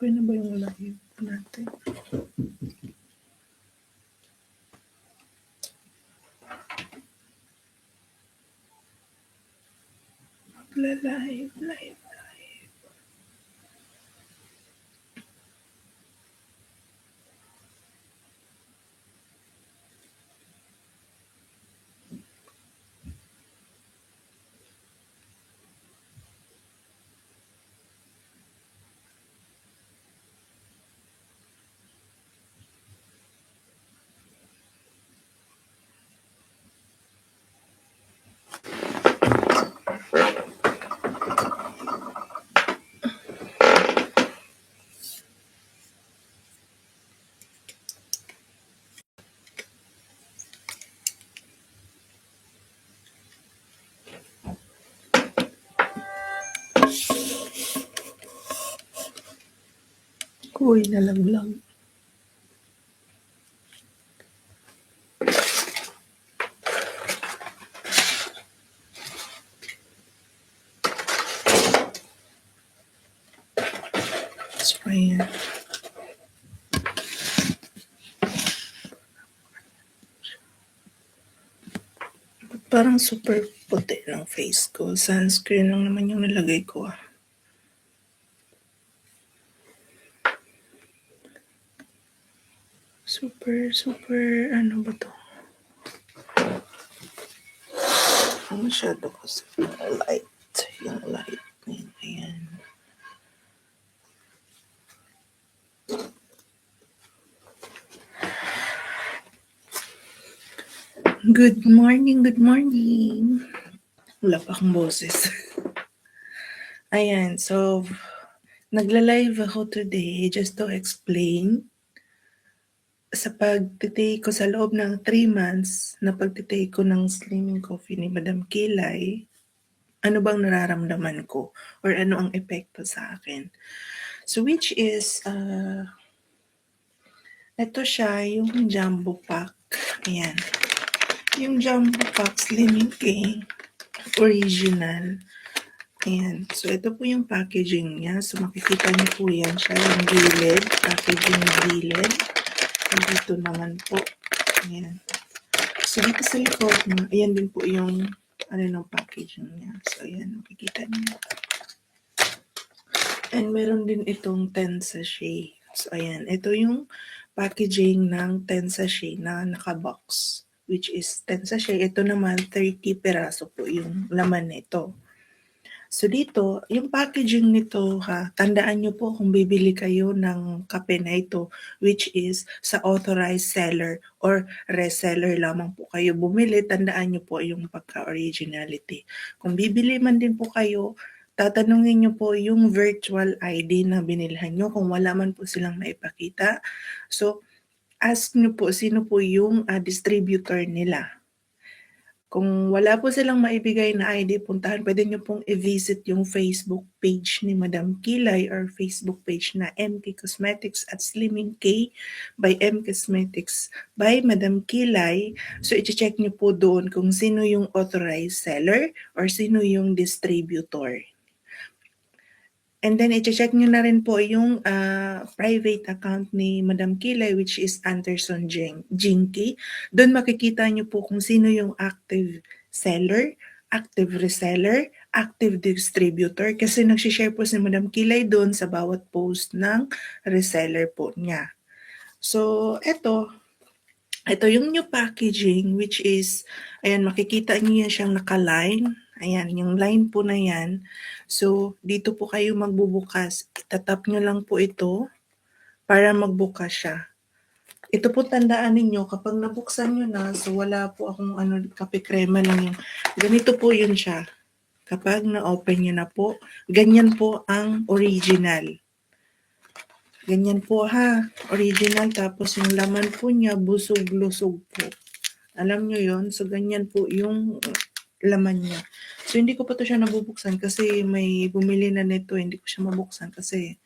Okay na ba yung live natin? Live. Uy, nalaglag. So, ayan. Parang super puti ng face ko. Sunscreen lang naman yung nilagay ko. Super, ano ba to? Masyado kasi yung light. Yung light. Ayan. Good morning. Wala pa akong boses. Ayan, so nagla-live ako today just to explain sa pagtitake ko sa loob ng 3 months na pagtitake ko ng Slimming Coffee ni Madam Kilay, ano bang nararamdaman ko or ano ang epekto sa akin. So which is, ito siya, yung jumbo pack. Ayan. Yung jumbo pack Slimming K original. Ayan. So, ito po yung packaging niya. So, makikita niyo po yan siya, yung gilid, packaging gilid. Dito naman po. Ayan. So, dito sa likod, ayan din po yung ng packaging niya. So, ayan, makikita niyo. And meron din itong 10 sachet. So, ayan. Ito yung packaging ng 10 sachet na nakabox, which is 10 sachet. Ito naman, 30 peraso po yung laman nito. So dito, yung packaging nito tandaan nyo po kung bibili kayo ng kape na ito, which is sa authorized seller or reseller lamang po kayo bumili, tandaan nyo po yung pagka-originality. Kung bibili man din po kayo, tatanungin nyo po yung virtual ID na binilhan nyo kung wala man po silang maipakita. So, ask nyo po sino po yung distributor nila. Kung wala po silang maibigay na ID, pwede nyo pong i-visit yung Facebook page ni Madam Kilay or Facebook page na MK Cosmetics at Slimming K by M Cosmetics by Madam Kilay. So, i-check nyo po doon kung sino yung authorized seller or sino yung distributor. And then, i-check nyo na rin po yung private account ni Madam Kilay, which is Anderson Jinky. Doon makikita nyo po kung sino yung active seller, active reseller, active distributor. Kasi nagsishare po si Madam Kilay doon sa bawat post ng reseller po niya. So, ito yung new packaging, which is, ayan, makikita niyo yan siyang naka-line. Ayan, yung line po na yan. So, dito po kayo magbubukas. Itatap nyo lang po ito para magbukas siya. Ito po tandaan ninyo, kapag nabuksan nyo na, so wala po akong kape krema lang yung, ganito po yun siya. Kapag na-open nyo na po, ganyan po ang original. Ganyan po original, tapos yung laman po niya, busog-lusog po. Alam nyo yon, so ganyan po yung laman niya. So, hindi ko pa to siya nabubuksan kasi may bumili na nito. Hindi ko siya mabuksan kasi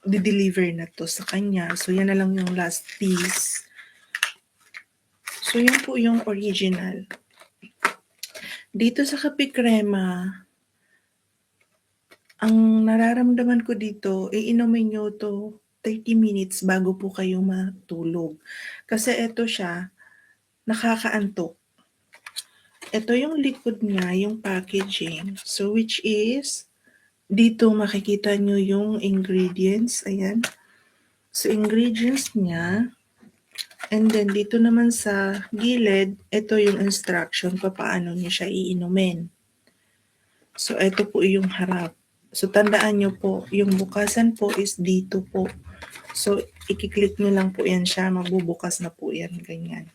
di-deliver na to sa kanya. So, yan na lang yung last piece. So, yan po yung original. Dito sa kape krema, Ang nararamdaman ko dito, iinumin niyo 'to 30 minutes bago po kayo matulog. Kasi eto siya, nakakaantok. Ito yung likod niya, yung packaging. So, which is, dito makikita niyo yung ingredients. Ayan. So, ingredients niya. And then, dito naman sa gilid, ito yung instruction pa paano niya siya iinumin. So, ito po yung harap. So, tandaan nyo po, yung bukasan po is dito po. So, ikiklik nyo lang po yan siya. Magbubukas na po yan. Ganyan.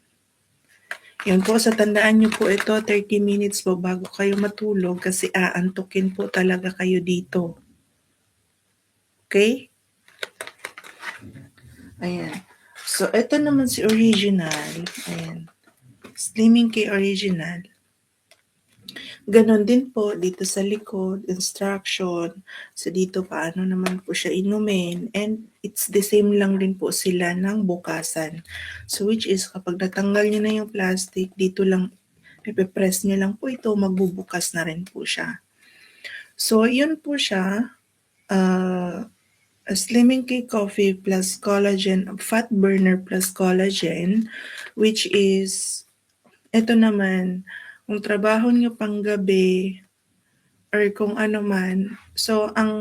Yun po, sa tandaan nyo po ito, 30 minutes po bago kayo matulog kasi aantukin po talaga kayo dito. Okay? Ayan. So, ito naman si original. Ayan. Slimming K original. Ganon din po dito sa likod, instruction. So, dito paano naman po siya inumin. And it's the same lang din po sila ng bukasan. So, which is kapag natanggal nyo na yung plastic, dito lang, ipipress nyo lang po ito, magbubukas na rin po siya. So, yun po siya. A Slimming K Coffee plus collagen, fat burner plus collagen, which is, ito naman, kung trabaho nyo pang gabi, or kung ano man. So, ang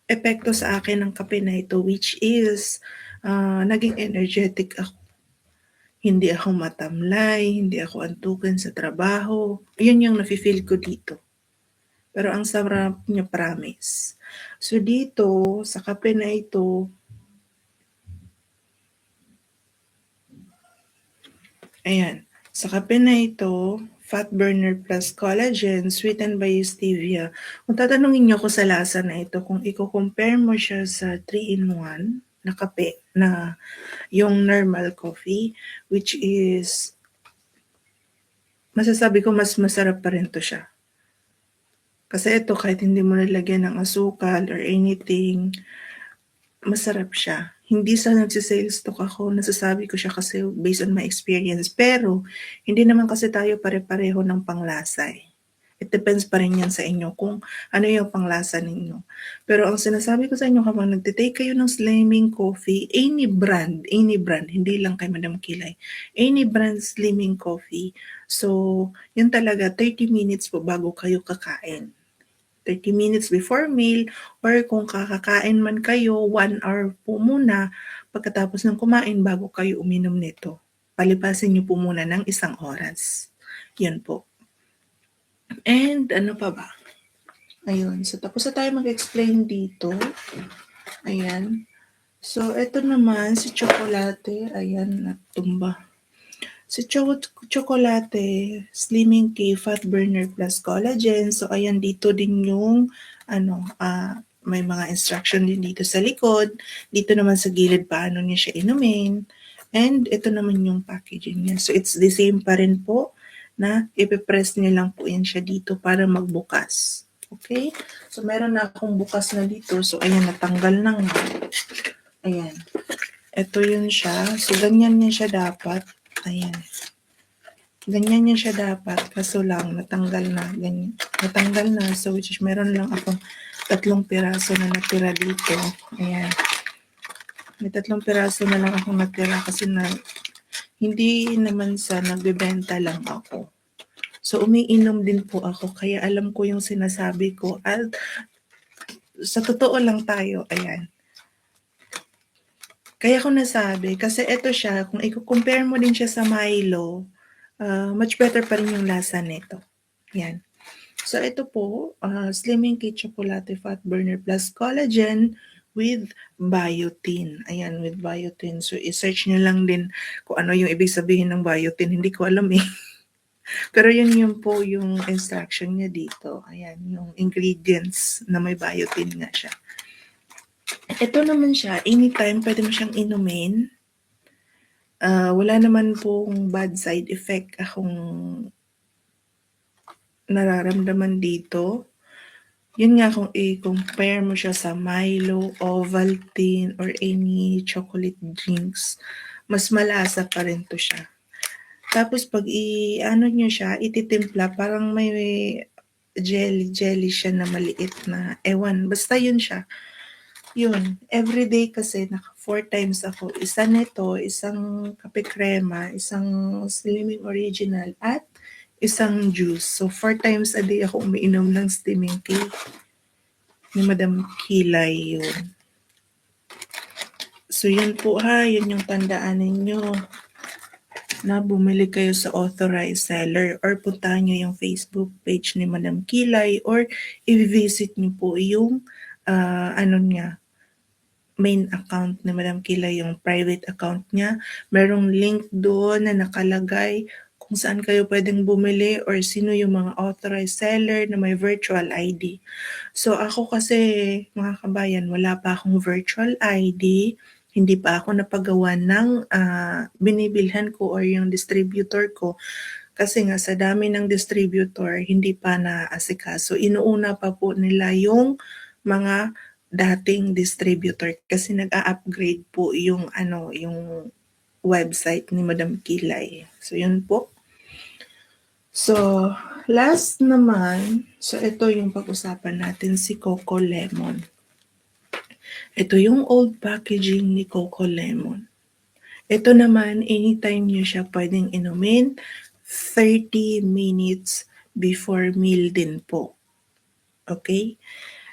epekto sa akin ng kape na ito, which is, naging energetic ako. Hindi ako matamlay, hindi ako antukan sa trabaho. Yun yung nafe-feel ko dito. Pero ang sarap niya, promise. So, dito, sa kape na ito, ayan, sa kape na ito, fat burner plus collagen, sweetened by stevia. Kung tatanungin niyo ako sa lasa na ito, kung i-compare mo siya sa 3-in-1 na kape, na yung normal coffee, which is, masasabi ko mas masarap pa rin to siya. Kasi ito, kahit hindi mo nalagyan ng asukal or anything, masarap siya. Hindi sa nagsisales talk ako, nasasabi ko siya kasi based on my experience. Pero, hindi naman kasi tayo pare-pareho ng panglasa eh. It depends pa rin yan sa inyo kung ano yung panglasa ninyo. Pero ang sinasabi ko sa inyo kapag nagtitake kayo ng Slimming Coffee, any brand, hindi lang kay Madam Kilay, any brand Slimming Coffee, so yun talaga 30 minutes po bago kayo kakain. 30 minutes before meal, or kung kakakain man kayo, 1 hour po muna pagkatapos ng kumain bago kayo uminom nito. Palipasin niyo po muna ng 1 oras. Yun po. And ano pa ba? Ayun. So, tapos na tayo mag-explain dito. Ayan. So, ito naman si Chocolate. Ayan, natumba. Si Chocolate, Slimming K, Fat Burner Plus Collagen. So, ayan, dito din yung, may mga instruction din dito sa likod. Dito naman sa gilid, paano niya siya inumin. And ito naman yung packaging niya. So, it's the same pa rin po na ipipress niyo lang po yan siya dito para magbukas. Okay? So, meron na akong bukas na dito. So, ayan, natanggal na nga. Ayan. Ito yun siya. So, ganyan niya siya dapat. Ayan. Ganyan niya siya dapat. Kaso lang, natanggal na. Ganyan. Natanggal na. So, which is, meron lang akong 3 piraso na natira dito. Ayan. May 3 piraso na lang akong natira kasi na, hindi naman sa nagbebenta lang ako. So, umiinom din po ako. Kaya alam ko yung sinasabi ko. At sa totoo lang tayo, ayan. Kaya ko nasabi, kasi ito siya, kung i-compare mo din siya sa Milo, much better pa rin yung lasa nito. Yan. So, ito po, Slimming K Chocolate Fat Burner Plus Collagen with biotin. Ayan, with biotin. So, i-search nyo lang din kung ano yung ibig sabihin ng biotin. Hindi ko alam eh. Pero yun po yung instruction niya dito. Ayan, yung ingredients na may biotin nga siya. Ito naman siya, anytime pwede mo siyang inumin. Wala naman pong bad side effect akong nararamdaman dito. Yun nga, kung i-compare mo siya sa Milo, Ovaltine, or any chocolate drinks, mas malasa pa rin to siya. Tapos pag i-ano nyo siya, ititimpla, parang may jelly siya na maliit na, ewan, basta yun siya. Yun, everyday kasi 4 times ako. Isa nito, isang kape krema, isang Slimming Original, at isang juice. So, 4 times a day ako umiinom ng steaming tea ni Madam Kilay yun. So, yun po ha, yun yung tandaan ninyo na bumili kayo sa authorized seller or puntahan nyo yung Facebook page ni Madam Kilay or i-visit nyo po yung main account ni Madam Kilay, yung private account niya. Merong link doon na nakalagay kung saan kayo pwedeng bumili or sino yung mga authorized seller na may virtual ID. So ako kasi, mga kabayan, wala pa akong virtual ID. Hindi pa ako napagawa ng binibilhan ko or yung distributor ko. Kasi nga sa dami ng distributor, hindi pa naasikaso. Inuuna pa po nila yung mga dating distributor kasi nag-a-upgrade po yung yung website ni Madam Kilay. So yun po. So last naman, so ito yung pag-usapan natin, si Coco Lemon. Ito yung old packaging ni Coco Lemon. Ito naman, anytime nyo siya pwedeng inumin, 30 minutes before meal din po. Okay?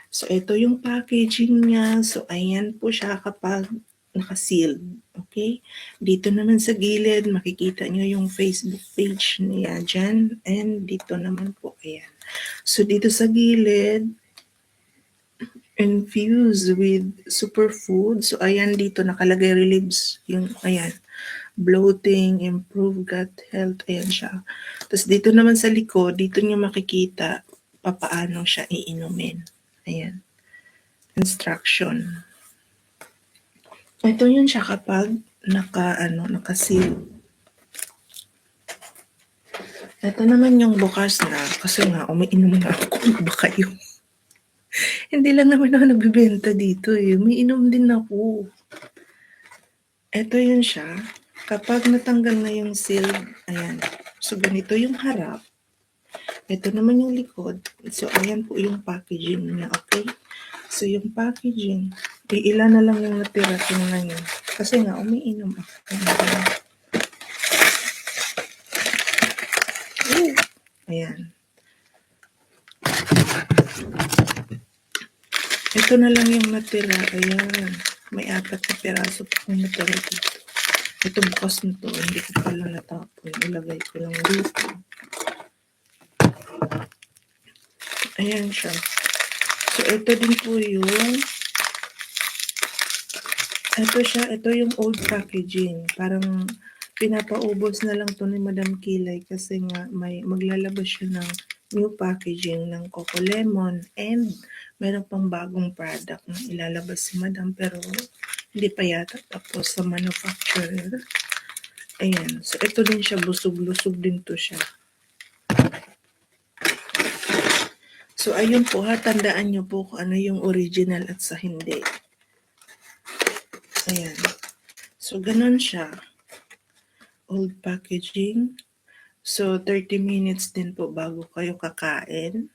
So, ito yung packaging niya. So, ayan po siya kapag naka-sealed. Okay? Dito naman sa gilid, makikita nyo yung Facebook page niya dyan. And dito naman po, ayan. So, dito sa gilid, infused with superfood. So, ayan dito nakalagay relieves yung, ayan, bloating, improve gut health, ayan siya. Tapos dito naman sa likod, dito nyo makikita papaano siya iinumin. Ayan. Instruction. Ito yun siya kapag naka-seal. Ito naman yung bukas na, kasi nga umiinom na ako, ba kayo? Hindi lang naman ako nagbibenta dito eh. Umiinom din ako. Ito yun siya. Kapag natanggal na yung seal, ayan. So, ganito yung harap. Ito naman yung likod. So, ayan po yung packaging niya, okay? So, yung packaging, ilan na lang yung natira. Tingnan nyo. Kasi nga, umiinom ako. Ayan. Ito na lang yung natira. Ayan. May 4 na piraso pa kung natira dito. Ito bukas nito. Hindi ko pala natapon. Ilagay ko lang dito. Ayan siya. So, ito din po yung ito yung old packaging. Parang pinapaubos na lang to ni Madam Kilay kasi nga may maglalabas siya ng new packaging ng Coco Lemon and meron pang bagong product na ilalabas si Madam pero hindi pa yata tapos sa manufacturer. Ayan. So, ito din siya. Busog-lusog din to siya. So, ayun po ha. Tandaan nyo po kung ano yung original at sa hindi. Ayan. So, ganun siya. Old packaging. So, 30 minutes din po bago kayo kakain.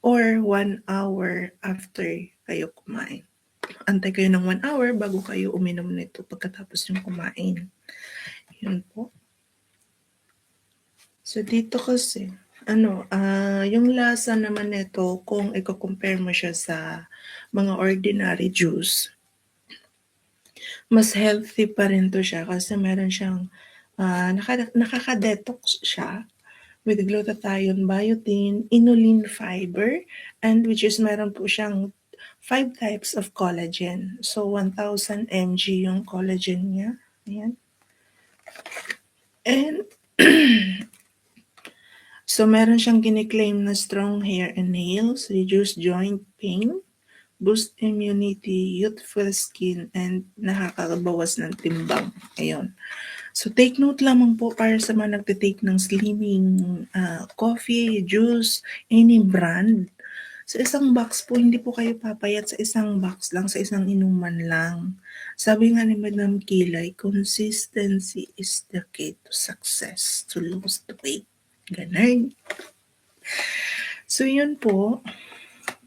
Or 1 hour after kayo kumain. Antay kayo ng 1 hour bago kayo uminom nito pagkatapos yung kumain. Yun po. So, dito kasi, yung lasa naman nito, kung i-compare mo siya sa mga ordinary juice, mas healthy pa rin to siya kasi meron siyang, nakaka-detox siya with glutathione, biotin, inulin fiber, and which is meron po siyang 5 types of collagen. So, 1,000 mg yung collagen niya. Ayan. And, so, meron siyang kiniklaim na strong hair and nails, reduce joint pain, boost immunity, youthful skin, and nakakabawas ng timbang. Ayun. So, take note lamang po para sa mga nagtitake ng slimming coffee, juice, any brand. Sa isang box po, hindi po kayo papayat sa isang box lang, sa isang inuman lang. Sabi nga ni Madam Kilay, consistency is the key to success, to lose the weight. Ganun. So, yun po.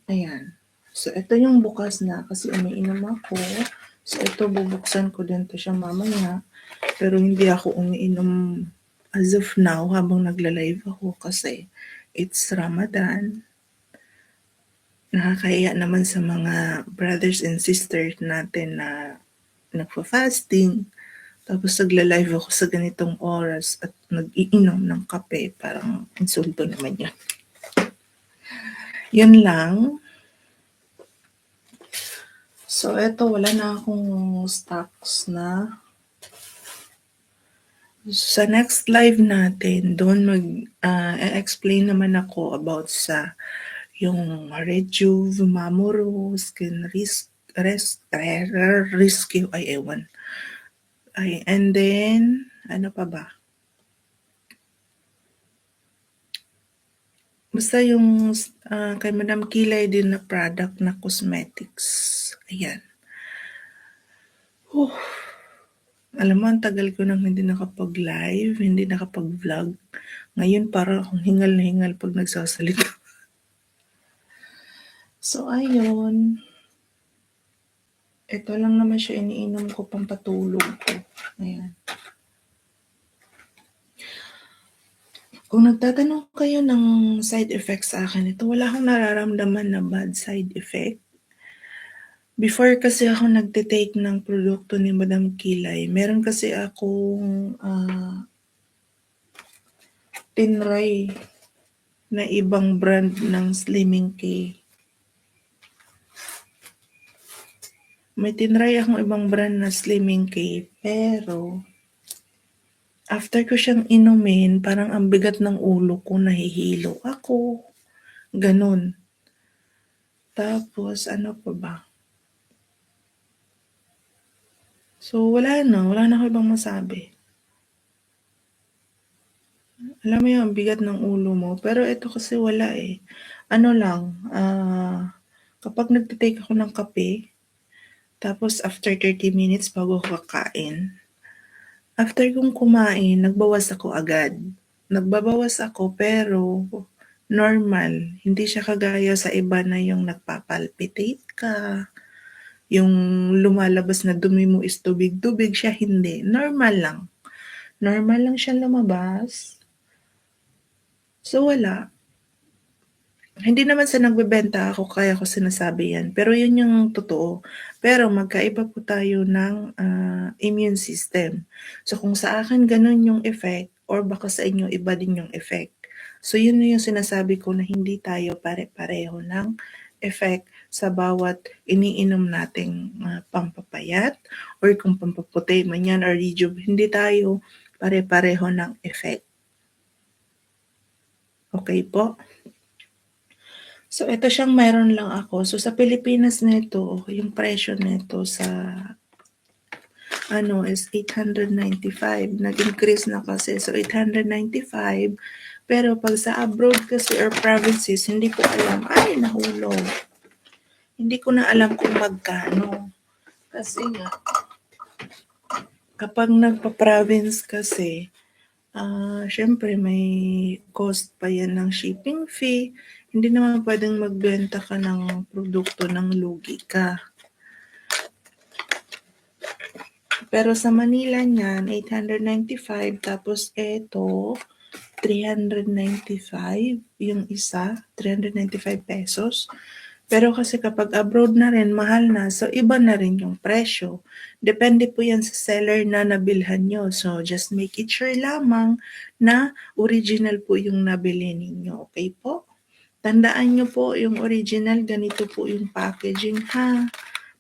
Ayan. So, ito yung bukas na kasi umiinom ako. So, ito bubuksan ko din to siya mamaya. Pero hindi ako umiinom as of now habang nagla-live ako kasi it's Ramadan. Nakakahiya naman sa mga brothers and sisters natin na nagfa-fasting. Tapos nagla-live ako sa ganitong oras at nag-iinom ng kape. Parang insulto naman yun. Yun lang. So, eto, wala na akong stocks na. Sa next live natin, doon explain naman ako about sa yung Rejuve, Mamuro, Skin Rescue, ay ewan. Ay, and then, ano pa ba? Basta yung kay Madam Kilay din na product na cosmetics. Ayan. Alam mo, ang tagal ko nang hindi nakapag-live, hindi nakapag-vlog. Ngayon parang akong hingal na hingal pag nagsasalita. So, ayun. Ito lang naman siya iniinom ko pampatulog ko. Ayan. Kung nagtatanong kayo ng side effects sa akin, ito wala akong nararamdaman na bad side effect. Before kasi ako nagte-take ng produkto ni Madam Kilay, meron kasi akong tinry na ibang brand ng Slimming K. May tinry akong ibang brand na Slimming K, pero after ko siyang inumin, parang ang bigat ng ulo ko, nahihilo ako. Ganon. Tapos, ano pa ba? So, wala na ako ibang masabi. Alam mo yung bigat ng ulo mo, pero ito kasi wala eh. Ano lang, kapag nagtitake ako ng kape, tapos after 30 minutes bago ako kakain, after kong kumain, nagbawas ako agad. Nagbabawas ako pero normal. Hindi siya kagaya sa iba na yung nagpapalpitate ka, yung lumalabas na dumi mo is tubig-tubig, siya hindi. Normal lang. Normal lang siya lumabas. So, wala. Hindi naman sa nagbebenta ako kaya ko sinasabi yan. Pero yun yung totoo. Pero magkaiba po tayo ng immune system. So kung sa akin ganun yung effect or baka sa inyo iba din yung effect. So yun yung sinasabi ko na hindi tayo pare-pareho ng effect sa bawat iniinom nating pampapayat or kung pampaputi man yan or rejuve. Hindi tayo pare-pareho ng effect. Okay po? So, ito siyang meron lang ako. So, sa Pilipinas nito, yung presyo nito sa is 895. Nag-increase na kasi. So, 895. Pero pag sa abroad kasi or provinces, hindi ko alam. Ay, nahulog. Hindi ko na alam kung magkano. Kasi nga, kapag nagpa-province kasi, syempre may cost pa yan ng shipping fee. Hindi naman pwedeng magbenta ka ng produkto ng lugi ka. Pero sa Manila niyan, 895. Tapos ito, 395. Yung isa, 395 pesos. Pero kasi kapag abroad na rin, mahal na. So, iba na rin yung presyo. Depende po yan sa seller na nabilhan nyo. So, just make it sure lamang na original po yung nabili ninyo. Okay po? Tandaan nyo po, yung original, ganito po yung packaging ha.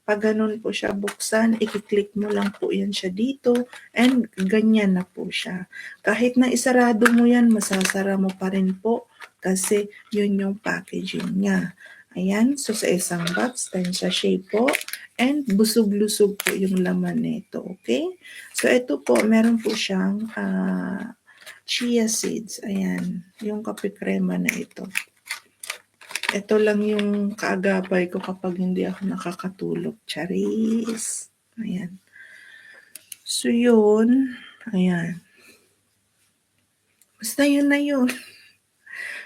Pag ganun po siya buksan, i-click mo lang po yan siya dito and ganyan na po siya. Kahit na isarado mo yan, masasara mo pa rin po kasi yun yung packaging niya. Ayan, so sa isang box, 10 sachet po and busog-lusog po yung laman nito, okay? So ito po, meron po siyang chia seeds. Ayan, yung kape krema na ito. Ito lang yung kaagapay ko kapag hindi ako nakakatulog. Charis. Ayan. So, yun. Ayan. Basta yun na yun.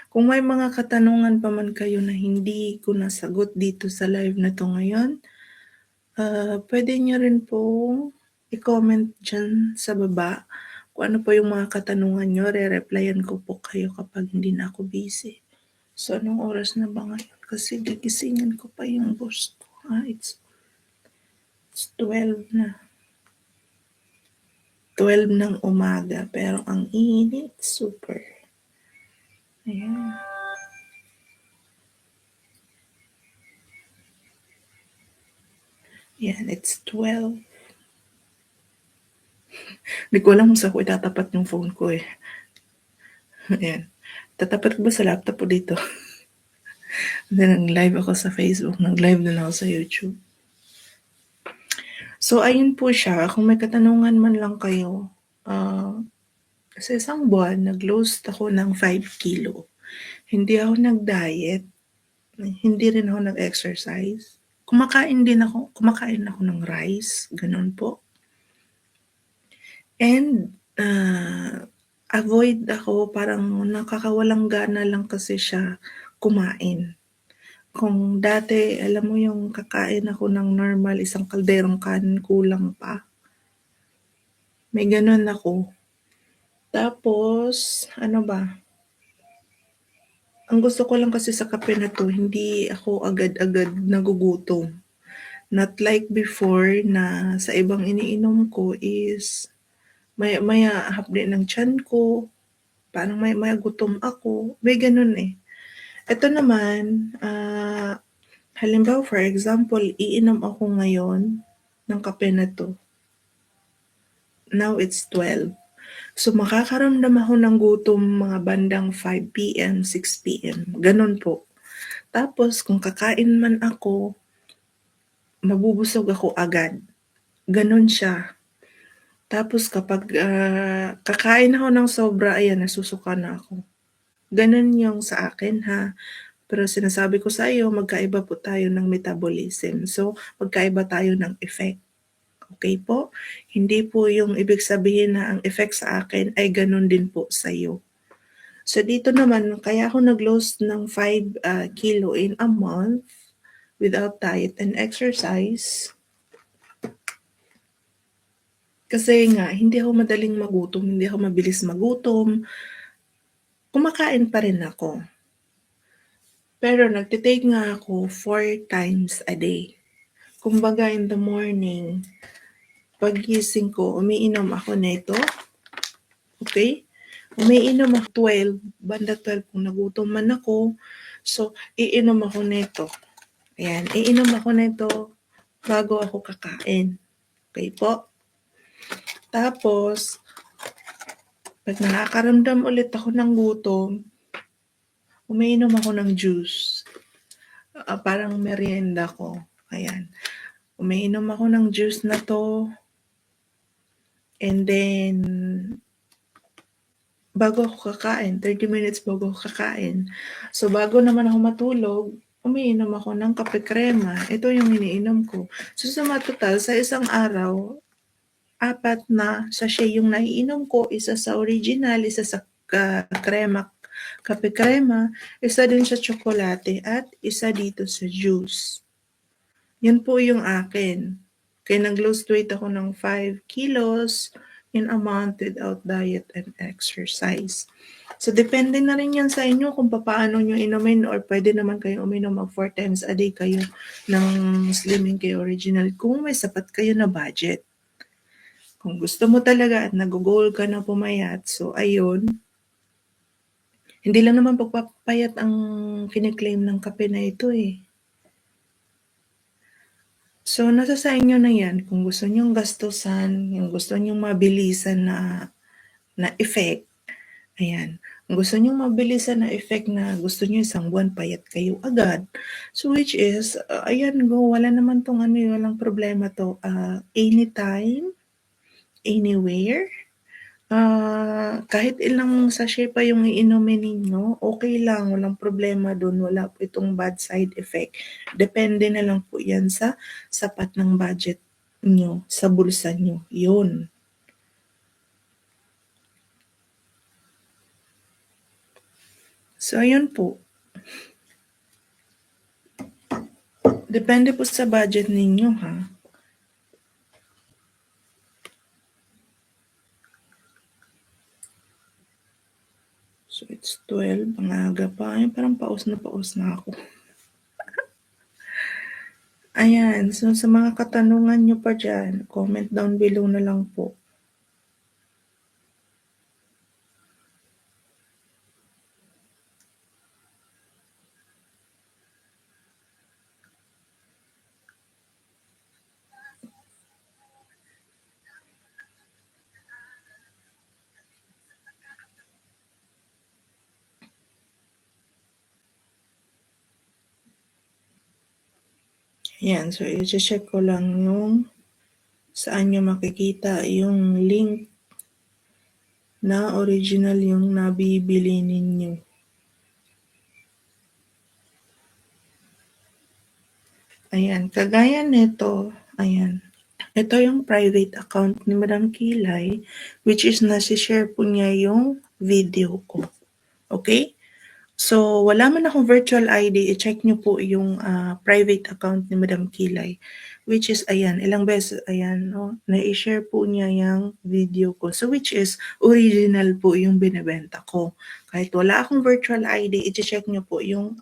Kung may mga katanungan pa man kayo na hindi ko nasagot dito sa live na 'to ngayon, puwede niyo rin pong i-comment diyan sa baba kung ano po yung mga katanungan niyo, re-replyan ko po kayo kapag hindi na ako busy. So, anong oras na ba ngayon? Kasi gigisingin ko pa yung boss ko. It's 12 na. 12 ng umaga, pero ang init, super. Ayan. Yan, it's 12. Hindi ko alam kung saan ko itatapat yung phone ko eh. Ayan. Tatapat ko ba sa laptop o dito? Then, nag-live ako sa Facebook, nag-live din ako sa YouTube. So, ayun po siya. Kung may katanungan man lang kayo, sa isang buwan, nag-lose ako ng 5 kilo. Hindi ako nag-diet, hindi rin ako nag-exercise. Kumakain ako ng rice, ganun po. And, avoid ako, parang nakakawalang gana lang kasi siya kumain. Kung dati, alam mo yung kakain ako ng normal, isang kalderong kanin, kulang pa. May ganun ako. Tapos, ano ba? Ang gusto ko lang kasi sa kape na to, hindi ako agad-agad nagugutom. Not like before na sa ibang iniinom ko is maya-maya hapdi ng tiyan ko, parang maya-maya gutom ako, may ganun eh. Ito naman, halimbawa for example, iinom ako ngayon ng kape na to. Now it's 12. So makakaramdam ako ng gutom mga bandang 5 PM, 6 PM, ganun po. Tapos kung kakain man ako, mabubusog ako agad. Ganun siya. Tapos kapag kakain ako ng sobra, ayan, nasusuka na ako. Ganun yung sa akin ha. Pero sinasabi ko sa iyo, magkaiba po tayo ng metabolism. So, magkaiba tayo ng effect. Okay po? Hindi po yung ibig sabihin na ang effect sa akin ay ganun din po sa iyo. So, dito naman, kaya ako nag-lose ng 5 kilo in a month without diet and exercise. Kasi nga, hindi ako madaling magutom, hindi ako mabilis magutom. Kumakain pa rin ako. Pero nagte-take nga ako 4 times a day. Kumbaga in the morning, paggising ko, umiinom ako nito. Okay? Umiinom ako 12, banda 12 kung nagutom man ako. So, iinom ako nito. Ayan, iinom ako nito bago ako kakain. Okay po? Tapos, pag nakakaramdam ulit ako ng gutom, umiinom ako ng juice. Parang merienda ko. Ayan. Umiinom ako ng juice na to. And then, bago ako kakain, 30 minutes bago ako kakain. So, bago naman ako matulog, umiinom ako ng kape krema. Ito yung iniinom ko. So, sa matotal, sa isang araw, 4 na sachet yung naiinom ko. Isa sa original, isa sa krema, kape krema, isa din sa tsokolate, at isa dito sa juice. Yan po yung akin. Kaya nag-lose weight ako ng 5 kilos in a month without diet and exercise. So, depende na rin yan sa inyo kung paano nyo inumin, or pwede naman kayong uminom mag 4 times a day kayo ng Slimming kayo original kung may sapat kayo na budget. Kung gusto mo talaga at nag-goal ka na pumayat, so ayun. Hindi lang naman pagpapayat ang kiniklaim ng kape na ito eh. So, nasa sa inyo na yan kung gusto nyong gastusan, yung gusto nyong mabilisan na effect. Ayan. Kung gusto nyong mabilisan na effect na gusto nyo isang buwan payat kayo agad. So, which is, ayan, go. Wala naman tong walang problema to. Anytime, anywhere. Kahit ilang sachet pa yung iinumin ninyo, okay lang, walang problema dun, wala po itong bad side effect. Depende na lang po yan sa sapat ng budget nyo, sa bulsa nyo. Yun. So, ayun po. Depende po sa budget ninyo, ha? So, it's 12. Ang aga pa. Ay, parang paus na ako. Ayan. So, sa mga katanungan nyo pa dyan, comment down below na lang po. Ayan. So, i-check ko lang yung saan nyo makikita yung link na original yung nabibili ninyo. Ayan, kagaya nito, ayan. Ito yung private account ni Madam Kilay, which is nasi-share po niya yung video ko. Okay? So, wala man akong virtual ID, i-check nyo po yung private account ni Madam Kilay, which is, ayan, ilang beses, ayan, no, na-share po niya yung video ko. So, which is, original po yung binibenta ko. Kahit wala akong virtual ID, i-check nyo po yung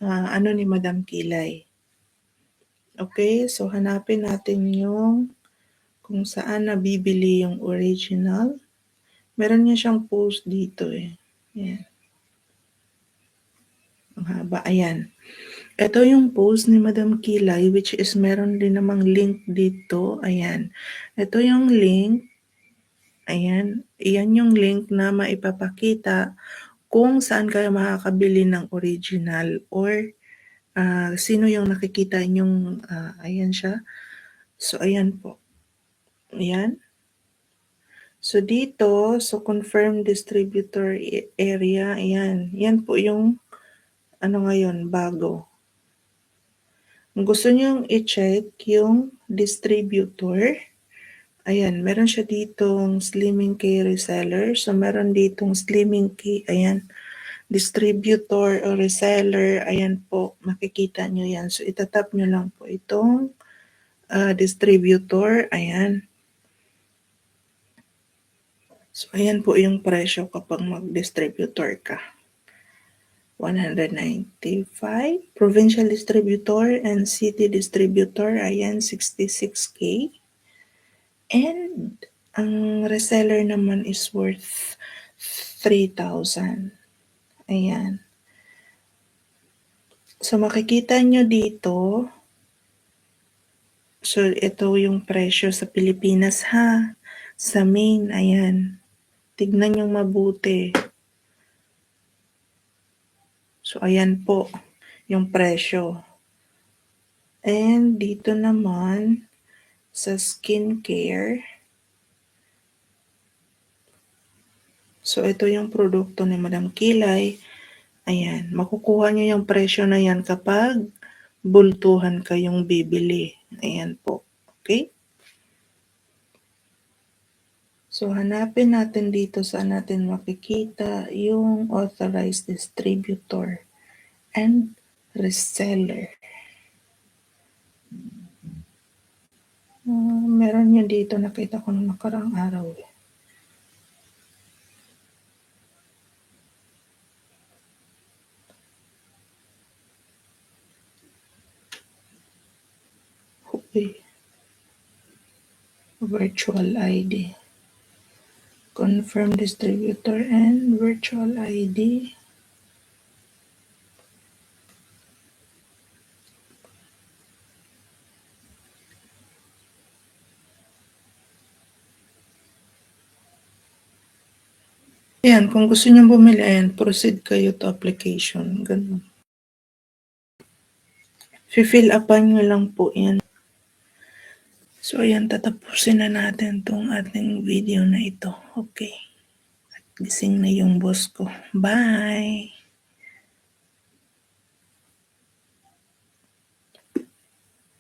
ano ni Madam Kilay. Okay, so hanapin natin yung kung saan nabibili yung original. Meron niya siyang post dito eh. Ayan. Ang haba. Ayan. Ito yung post ni Madam Kilay, which is meron din namang link dito. Ayan. Ito yung link. Ayan. Iyan yung link na maipapakita kung saan kayo makakabili ng original or sino yung nakikita yung ayan siya. So, ayan po. Ayan. So, dito, so confirm distributor area, ayan. Yan po yung ano ngayon, bago. Kung gusto nyo i-check yung distributor, ayan, meron siya ditong slimming key reseller. So, meron ditong slimming key, ayan, distributor o reseller, ayan po, makikita nyo yan. So, itatap nyo lang po itong distributor, ayan. So, ayan po yung presyo kapag mag-distributor ka. 195. Provincial distributor and city distributor, ayan, 66K. And ang reseller naman is worth 3,000. Ayan. So, makikita nyo dito, so, ito yung presyo sa Pilipinas, ha? Sa main, ayan. Tignan nyo mabuti. So, ayan po yung presyo. And dito naman, sa skincare, so ito yung produkto ni Madam Kilay. Ayan, makukuha nyo yung presyo na yan kapag bultuhan kayong bibili. Ayan po. Okay? So, hanapin natin dito saan natin makikita yung authorized distributor and reseller. Meron yun dito, nakita ko nung nakaraang araw. Okay. Virtual ID. Confirm distributor and virtual ID. Ayan, kung gusto nyo bumili, ayan, proceed kayo to application. Ganun. Fill upan nyo lang po yan. So, ayan, tatapusin na natin tong ating video na ito. Okay. At gising na yung boss ko. Bye!